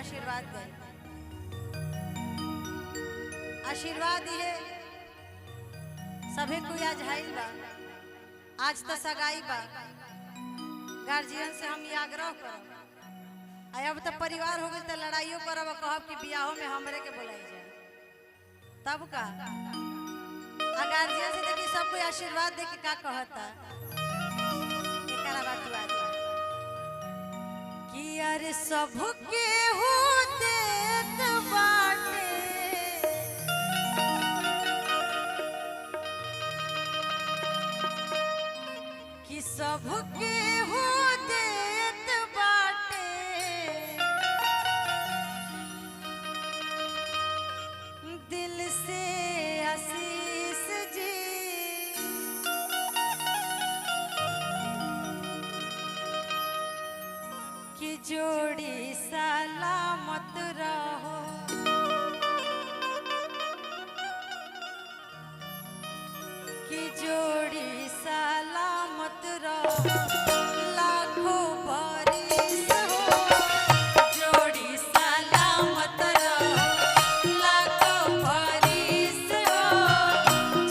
आशीर्वाद दे। आशीर्वाद ये सभी को आज हाइल बा, आज तो सगाई बा। गार्जियन से हम ये आग्रह करब, अब तो परिवार हो गई तो लड़ाइयों करब, कहब कि बियाहों में हमरे के बुलाई जाए तब का। गार्जियन से देखिए सब कोई आशीर्वाद दे के का कहता कि अरे सबके हो देत बाटे कि सबके हो देत बाटे दिल से आशीष जी। कि जोड़ी सलामत रहो, कि जोड़ी सलामत रहो, लाखों बरिस हो। जोड़ी सलामत रहो, लाखों बरिस हो।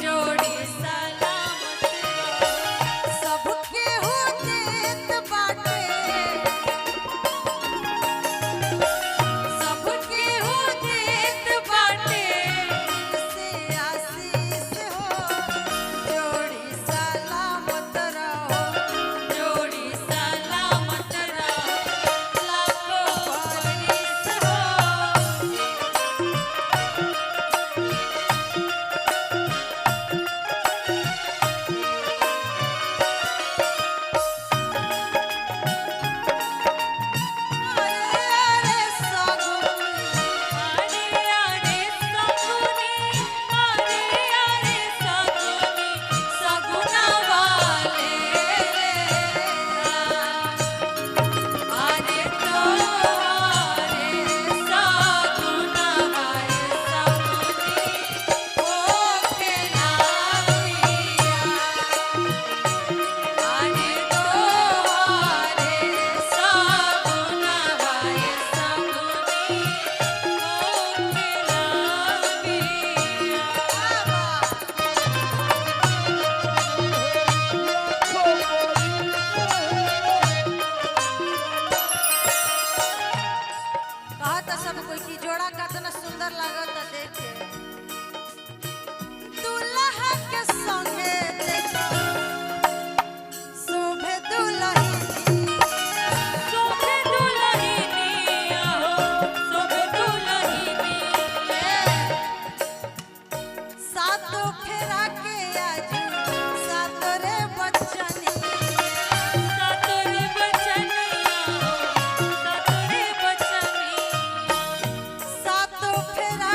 जोड़ी सलामत रहो, सबके हो देत बाटे, सबके हो देत बाटे से आशीष हो। जोड़ी सलामत रहो, जोड़ी सलामत रहो, लाखों बरिस हो। अरे सगुनी, अरे सगुनी, अरे सगुनी, सगुना वाले अरे तो अरे सगुना वाले सगुनी हो खेला पिया। अरे तो अरे सगुना वाले सगुनी हो खेला कहता सब कोई की जोड़ा कितना सुंदर लागत देखे। दुल्हा के संगे देखो शोभे दुल्हनी, शोभे दुल्हनी हो, शोभे दुल्हनी। सातों फेरा के आजू सातोरे बचनी, सातोरे बचनी हो, सातोरे बचनी। सातों फेरा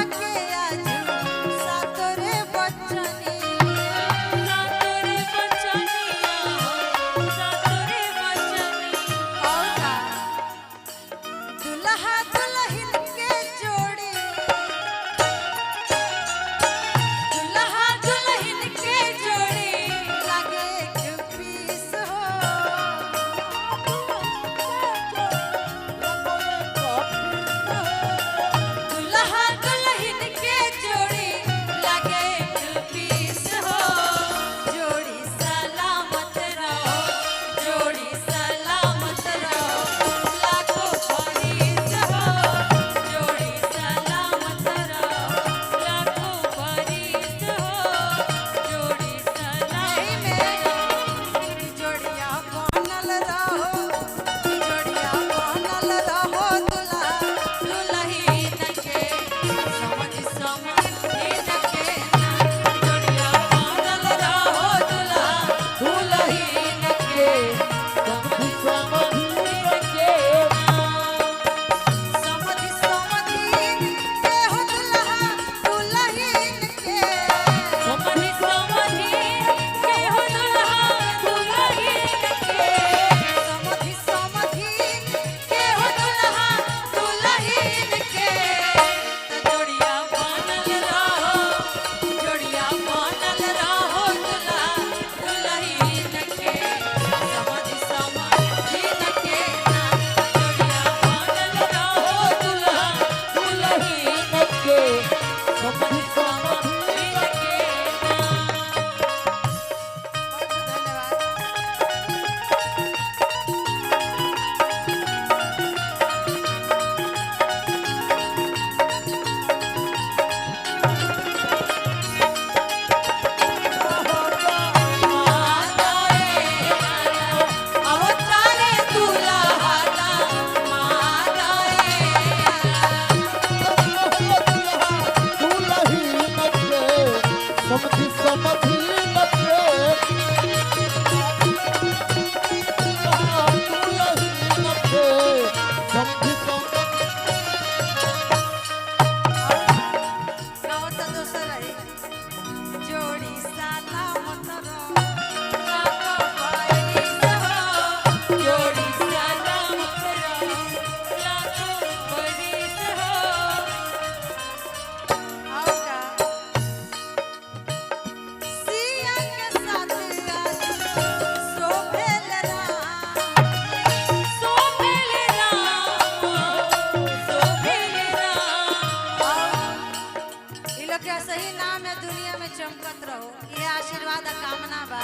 आशीर्वाद आ कामना बा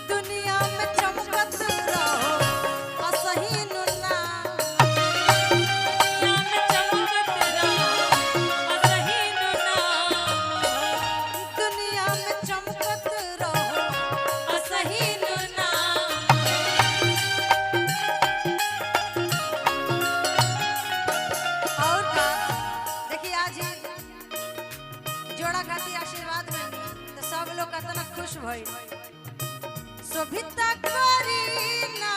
दुनिया में चमकत रहो असही नुना दुनिया में चमकत रहो असही नुना और का देखिए आज जोड़ा खाती आशीर्वाद में तो सब लोग कितना खुश भइल शोभिता करी ना